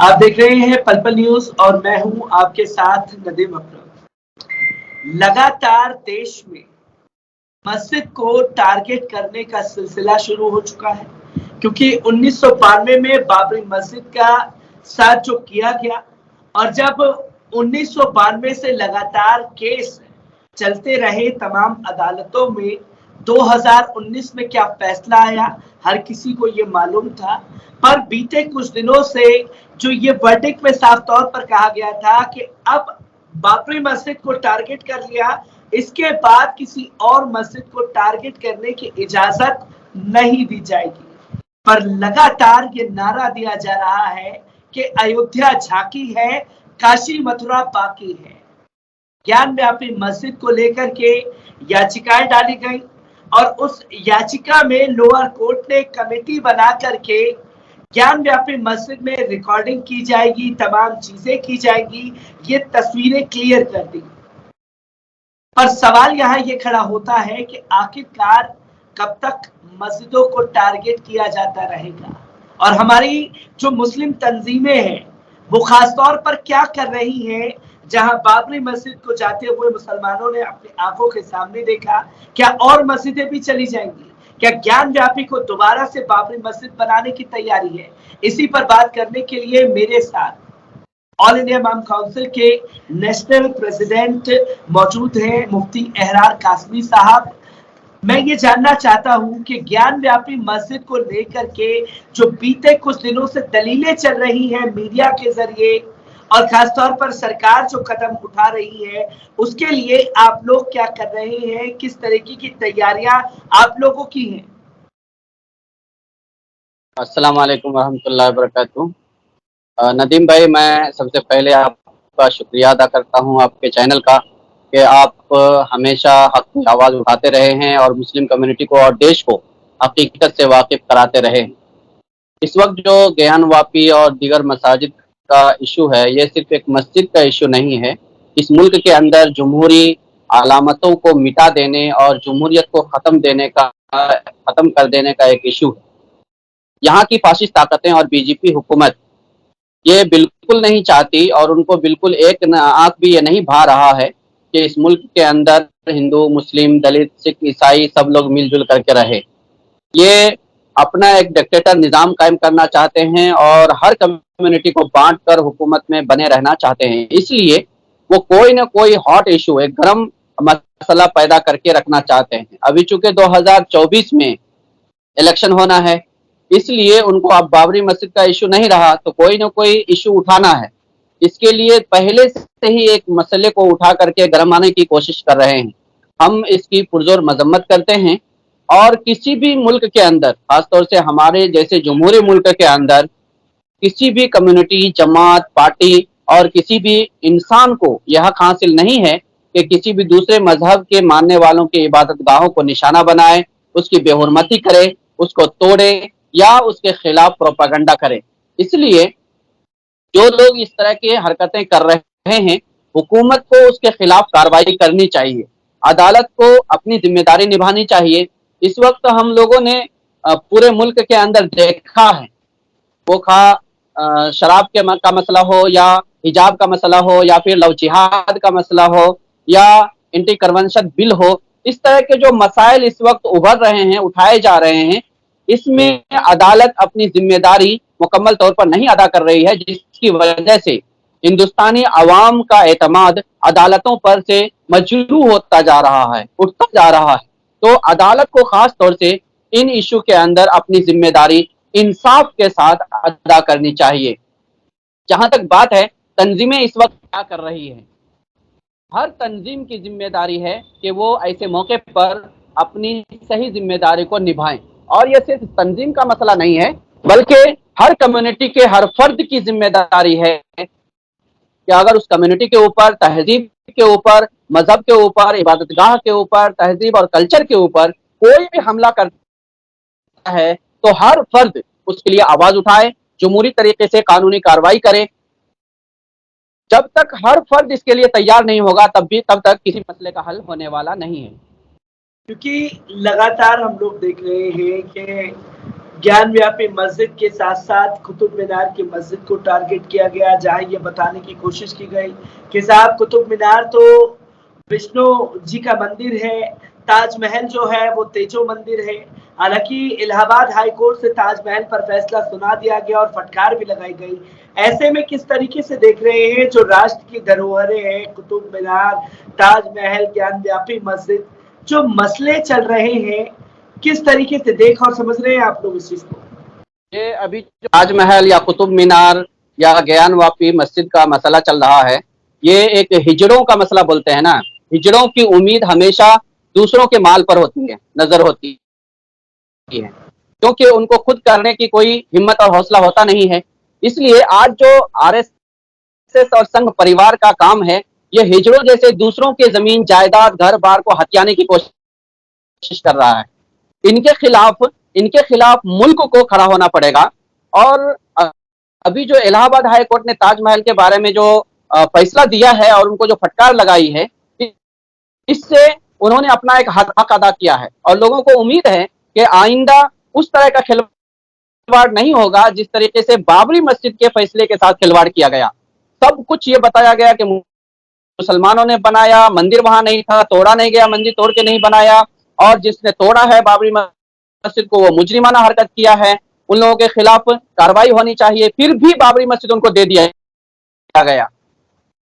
आप देख रहे हैं पल पल न्यूज और मैं हूं आपके साथ नदीम अकरम। लगातार देश में मस्जिद को टारगेट करने का सिलसिला शुरू हो चुका है, क्योंकि 1992 में बाबरी मस्जिद का साथ जो किया गया और जब 1992 से लगातार केस चलते रहे तमाम अदालतों में, 2019 में क्या फैसला आया हर किसी को ये मालूम था। पर बीते कुछ दिनों से जो ये वर्डिक्ट में साफ तौर पर कहा गया था कि अब बाबरी मस्जिद को टारगेट कर लिया, इसके बाद किसी और मस्जिद को टारगेट करने की इजाजत नहीं दी जाएगी। पर लगातार ये नारा दिया जा रहा है कि अयोध्या झांकी है, काशी मथुरा बाकी है। ज्ञान व्यापी मस्जिद को लेकर के याचिकाएं डाली गई और उस याचिका में लोअर कोर्ट ने कमेटी बना करके ज्ञान व्यापी मस्जिद में रिकॉर्डिंग की जाएगी, तमाम चीजें की जाएंगी, ये तस्वीरें क्लियर कर दी। पर सवाल यहाँ ये खड़ा होता है कि आखिरकार कब तक मस्जिदों को टारगेट किया जाता रहेगा और हमारी जो मुस्लिम तंजीमें हैं वो खास तौर पर क्या कर रही हैं। जहां बाबरी मस्जिद को जाते हुए मुसलमानों ने अपनी आंखों के सामने देखा, क्या और मस्जिदें भी चली जाएंगी? क्या ज्ञान व्यापी को दोबारा से बाबरी मस्जिद बनाने की तैयारी है? इसी पर बात करने के लिए मेरे साथ ऑल इंडिया इमाम काउंसिल के नेशनल प्रेसिडेंट मौजूद हैं, मुफ्ती एहरार कासमी साहब। मैं ये जानना चाहता हूं कि ज्ञान व्यापी मस्जिद को लेकर के जो बीते कुछ दिनों से दलीलें चल रही हैं मीडिया के जरिए और खासतौर पर सरकार जो कदम उठा रही है, उसके लिए आप लोग क्या कर रहे हैं? किस तरीके की तैयारियां आप लोगों की हैं? अस्सलाम वालेकुम रहमतुल्लाहि व बरकातुहू। नदीम भाई, मैं सबसे पहले आपका शुक्रिया अदा करता हूं आपके चैनल का कि आप हमेशा हक की आवाज़ उठाते रहे हैं और मुस्लिम कम्युनिटी को और देश को हकीकत से वाकिफ कराते रहे हैं। इस वक्त जो ज्ञान वापी और दीगर मसाजिद का इशू है, ये सिर्फ एक मस्जिद का इशू नहीं है। इस मुल्क के अंदर जमहूरी अलामतों को मिटा देने और जमहूरियत को ख़त्म कर देने का एक इशू है। यहाँ की फाशिस्ट ताकतें और बीजेपी हुकूमत ये बिल्कुल नहीं चाहती और उनको बिल्कुल एक आंख भी ये नहीं भा रहा है कि इस मुल्क के अंदर हिंदू, मुस्लिम, दलित, सिख, ईसाई सब लोग मिलजुल करके रहे। ये अपना एक डिक्टेटर निज़ाम कायम करना चाहते हैं और हर कम्युनिटी को बांट कर हुकूमत में बने रहना चाहते हैं। इसलिए वो कोई ना कोई हॉट इशू, एक गर्म मसला पैदा करके रखना चाहते हैं। अभी चूंकि 2024 में इलेक्शन होना है, इसलिए उनको अब बाबरी मस्जिद का इशू नहीं रहा तो कोई ना कोई इशू उठाना है। इसके लिए पहले से ही एक मसले को उठा करके गरमाने की कोशिश कर रहे हैं। हम इसकी पुरजोर मजम्मत करते हैं और किसी भी मुल्क के अंदर, खासतौर से हमारे जैसे जमहूरी मुल्क के अंदर, किसी भी कम्युनिटी, जमात, पार्टी और किसी भी इंसान को यह हक हासिल नहीं है कि किसी भी दूसरे मजहब के मानने वालों की इबादत गाहों को निशाना बनाए, उसकी बेहुरमती करे, उसको तोड़े या उसके खिलाफ प्रोपागंडा करे। इसलिए जो लोग इस तरह की हरकतें कर रहे हैं, हुकूमत को उसके खिलाफ कार्रवाई करनी चाहिए, अदालत को अपनी जिम्मेदारी निभानी चाहिए। इस वक्त हम लोगों ने पूरे मुल्क के अंदर देखा है, वो शराब का मसला हो या हिजाब का मसला हो या फिर लव जिहाद का मसला हो या एंटी कन्वेंशन बिल हो, इस तरह के जो मसाइल इस वक्त उभर रहे हैं, उठाए जा रहे हैं, इसमें अदालत अपनी जिम्मेदारी मुकम्मल तौर पर नहीं अदा कर रही है, जिसकी वजह से हिंदुस्तानी अवाम का एतमाद अदालतों पर से मजरू होता जा रहा है, उठता जा रहा है। तो अदालत को खास तौर से इन इशू के अंदर अपनी जिम्मेदारी इंसाफ के साथ अदा करनी चाहिए। जहां तक बात है तंजीमें इस वक्त क्या कर रही है, हर तंजीम की जिम्मेदारी है कि वो ऐसे मौके पर अपनी सही जिम्मेदारी को निभाएं। और ये सिर्फ तंजीम का मसला नहीं है, बल्कि हर कम्युनिटी के हर फर्द की जिम्मेदारी है कि अगर उस कम्युनिटी के ऊपर, तहजीब के ऊपर, मजहब के ऊपर, इबादतगाह के ऊपर, तहजीब और कल्चर के ऊपर कोई भी हमला करता है तो हर फर्द उसके लिए आवाज उठाए, जमहूरी तरीके से कानूनी कार्रवाई करे। जब तक हर फर्द इसके लिए तैयार नहीं होगा तब तक किसी मसले का हल होने वाला नहीं है। क्योंकि लगातार हम लोग देख रहे हैं कि ज्ञान व्यापी मस्जिद के साथ साथ कुतुब मीनार की मस्जिद को टारगेट किया गया, जहां ये बताने की कोशिश की गई कि साहब कुतुब मीनार तो विष्णु जी का मंदिर है, ताजमहल जो है वो तेजो मंदिर है। हालांकि इलाहाबाद हाई कोर्ट से ताजमहल पर फैसला सुना दिया गया और फटकार भी लगाई गई। ऐसे में किस तरीके से देख रहे हैं जो राष्ट्र की धरोहरें हैं, कुतुब मीनार, ताजमहल, ज्ञान व्यापी मस्जिद, जो मसले चल रहे हैं, किस तरीके से देख और समझ रहे हैं आप लोग इस चीज को? ये अभी जो ताजमहल या कुतुब मीनार या ज्ञान वापी मस्जिद का मसला चल रहा है, ये एक हिजड़ों का मसला बोलते हैं ना। हिजड़ों की उम्मीद हमेशा दूसरों के माल पर होती है, नजर होती है, क्योंकि उनको खुद करने की कोई हिम्मत और हौसला होता नहीं है। इसलिए आज जो आरएसएस और संघ परिवार का काम है, ये हिजड़ों जैसे दूसरों के जमीन जायदाद घर बार को हथियाने की कोशिश कर रहा है। इनके खिलाफ मुल्क को खड़ा होना पड़ेगा। और अभी जो इलाहाबाद हाई कोर्ट ने ताजमहल के बारे में जो फैसला दिया है और उनको जो फटकार लगाई है, इससे उन्होंने अपना एक हक अदा किया है और लोगों को उम्मीद है कि आइंदा उस तरह का खिलवाड़ नहीं होगा जिस तरीके से बाबरी मस्जिद के फैसले के साथ खिलवाड़ किया गया। सब कुछ ये बताया गया कि मुसलमानों ने बनाया, मंदिर वहां नहीं था, तोड़ा नहीं गया, मंदिर तोड़ के नहीं बनाया, और जिसने तोड़ा है बाबरी मस्जिद को वो मुजरिमाना हरकत किया है, उन लोगों के खिलाफ कार्रवाई होनी चाहिए। फिर भी बाबरी मस्जिद उनको दे दिया गया।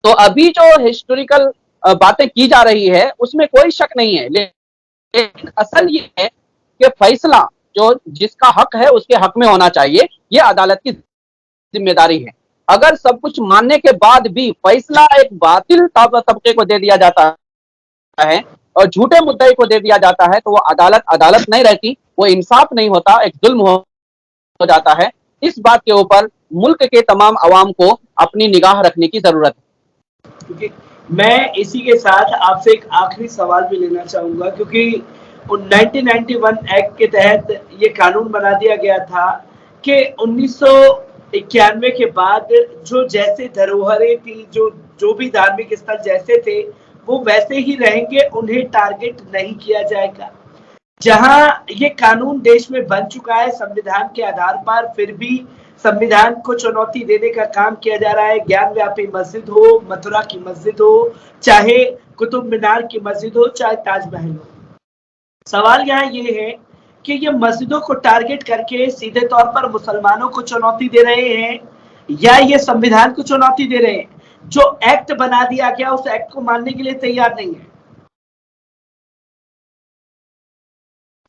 तो अभी जो हिस्टोरिकल बातें की जा रही है उसमें कोई शक नहीं है, लेकिन असल ये है कि फैसला जो जिसका हक है उसके हक में होना चाहिए। ये अदालत की जिम्मेदारी है। अगर सब कुछ मानने के बाद भी फैसला एक बातिल तबके को दे दिया जाता है और झूठे मुद्दई को दे दिया जाता है, तो वो अदालत नहीं रहती, वो इंसाफ नहीं होता, एक जुल्म हो जाता है। इस बात के ऊपर मुल्क के तमाम अवाम को अपनी निगाह रखने की जरूरत है। मैं इसी के साथ आपसे एक आखिरी सवाल भी लेना चाहूंगा, क्योंकि 1991 एक्ट के तहत ये कानून बना दिया गया था कि 1991 के बाद जो जैसे धरोहरें थी, जो भी धार्मिक स्थल जैसे थे वो वैसे ही रहेंगे, उन्हें टारगेट नहीं किया जाएगा। जहां ये कानून देश में बन चुका है संविधान के आधार पर, फिर भी संविधान को चुनौती देने का काम किया जा रहा है। ज्ञान व्यापी मस्जिद हो, मथुरा की मस्जिद हो, चाहे कुतुब मीनार की मस्जिद हो, चाहे ताजमहल हो। सवाल यहाँ ये है कि ये मस्जिदों को टारगेट करके सीधे तौर पर मुसलमानों को चुनौती दे रहे हैं या ये संविधान को चुनौती दे रहे हैं? जो एक्ट बना दिया गया उस एक्ट को मानने के लिए तैयार नहीं है।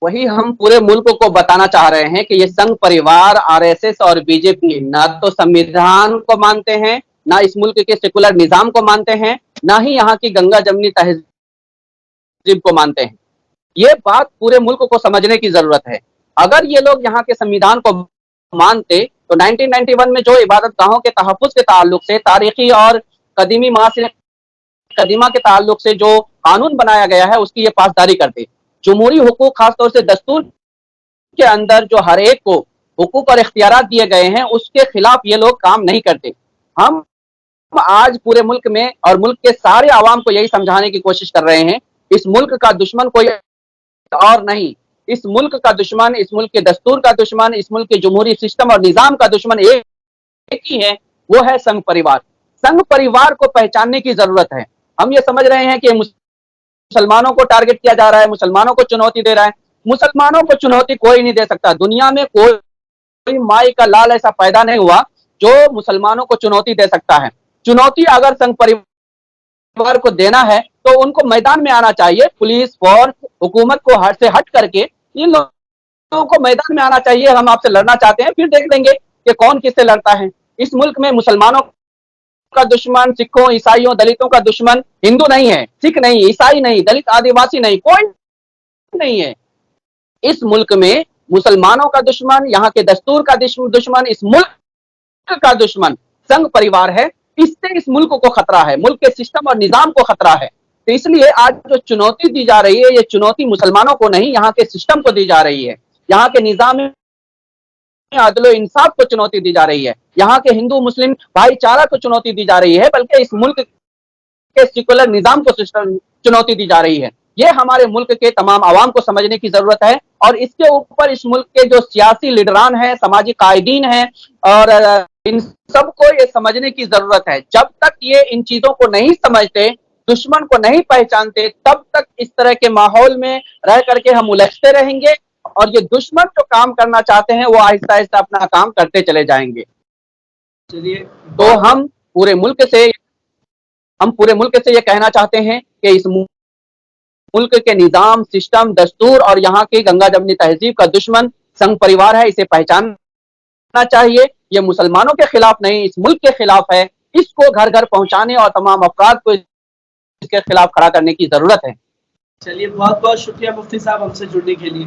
वही हम पूरे मुल्क को बताना चाह रहे हैं कि ये संघ परिवार, आरएसएस और बीजेपी ना तो संविधान को मानते हैं, ना इस मुल्क के सेकुलर निजाम को मानते हैं, ना ही यहाँ की गंगा जमनी तहजीब को मानते हैं। ये बात पूरे मुल्क को समझने की जरूरत है। अगर ये लोग यहाँ के संविधान को मानते तो 1991 में जो इबादत गाहों के तहफ्फुज के ताल्लुक से, तारीखी और कदीमी मासिर कदीमा के ताल्लुक से जो कानून बनाया गया है उसकी ये पासदारी करते। जमहूरी हुकूक, खासतौर से दस्तूर के अंदर जो हर एक को हुकूक और इख्तियारात दिए गए हैं, उसके खिलाफ ये लोग काम नहीं करते। हम आज पूरे मुल्क में और मुल्क के सारे आवाम को यही समझाने की कोशिश कर रहे हैं, इस मुल्क का दुश्मन कोई और नहीं, इस मुल्क का दुश्मन, इस मुल्क के दस्तूर का दुश्मन, इस मुल्क के जमहूरी सिस्टम और निजाम का दुश्मन एक ही है, वो है संघ परिवार। संघ परिवार को पहचानने की जरूरत है। हम ये समझ रहे हैं कि मुसलमानों को टारगेट किया जा रहा है, मुसलमानों को चुनौती दे रहा है। मुसलमानों को चुनौती कोई नहीं दे सकता। दुनिया में कोई माई का लाल ऐसा पैदा नहीं हुआ जो मुसलमानों को चुनौती दे सकता है। चुनौती अगर संघ परिवार को देना है तो उनको मैदान में आना चाहिए। पुलिस फोर्स, हुकूमत को हट से हट करके इन लोगों को मैदान में आना चाहिए। हम आपसे लड़ना चाहते हैं, फिर देख लेंगे कि कौन किससे लड़ता है। इस मुल्क में मुसलमानों का दुश्मन सिखों, ईसाइयों, दलितों का दुश्मन हिंदू नहीं है, सिख नहीं, ईसाई नहीं, दलित, आदिवासी नहीं, कोई नहीं है। इस मुल्क में मुसलमानों का दुश्मन, यहाँ के दस्तूर का दुश्मन, इस मुल्क का दुश्मन संघ परिवार है। इससे इस मुल्क को खतरा है, मुल्क के सिस्टम और निजाम को खतरा है। तो इसलिए आज जो चुनौती दी जा रही है, ये चुनौती मुसलमानों को नहीं, यहाँ के सिस्टम को दी जा रही है। यहाँ के निजाम अदल और इंसाफ को चुनौती दी जा रही है। यहाँ के हिंदू मुस्लिम भाईचारा को चुनौती दी जा रही है, बल्कि इस मुल्क के सेकुलर निजाम को चुनौती दी जा रही है। یہ ہمارے ملک کے تمام عوام کو سمجھنے کی ضرورت ہے، اور اس کے اوپر اس ملک کے جو سیاسی لیڈران ہیں، سماجی قائدین ہیں، اور ان سب کو یہ سمجھنے کی ضرورت ہے۔ جب تک یہ ان چیزوں کو نہیں سمجھتے، دشمن کو نہیں پہچانتے، تب تک اس طرح کے ماحول میں رہ کر کے ہم الجھتے رہیں گے، اور یہ دشمن جو کام کرنا چاہتے ہیں وہ آہستہ آہستہ اپنا کام کرتے چلے جائیں گے۔ چلیے، تو ہم پورے ملک سے یہ کہنا چاہتے ہیں کہ اس ملک کے نظام، سسٹم، دستور اور یہاں کی گنگا جمنی تہذیب کا دشمن سنگ پریوار ہے، اسے پہچاننا چاہیے۔ یہ مسلمانوں کے خلاف نہیں، اس ملک کے خلاف ہے۔ اس کو گھر گھر پہنچانے اور تمام افراد کو اس کے خلاف کھڑا کرنے کی ضرورت ہے۔ چلیے، بہت بہت شکریہ مفتی صاحب ہم سے جڑنے کے لیے۔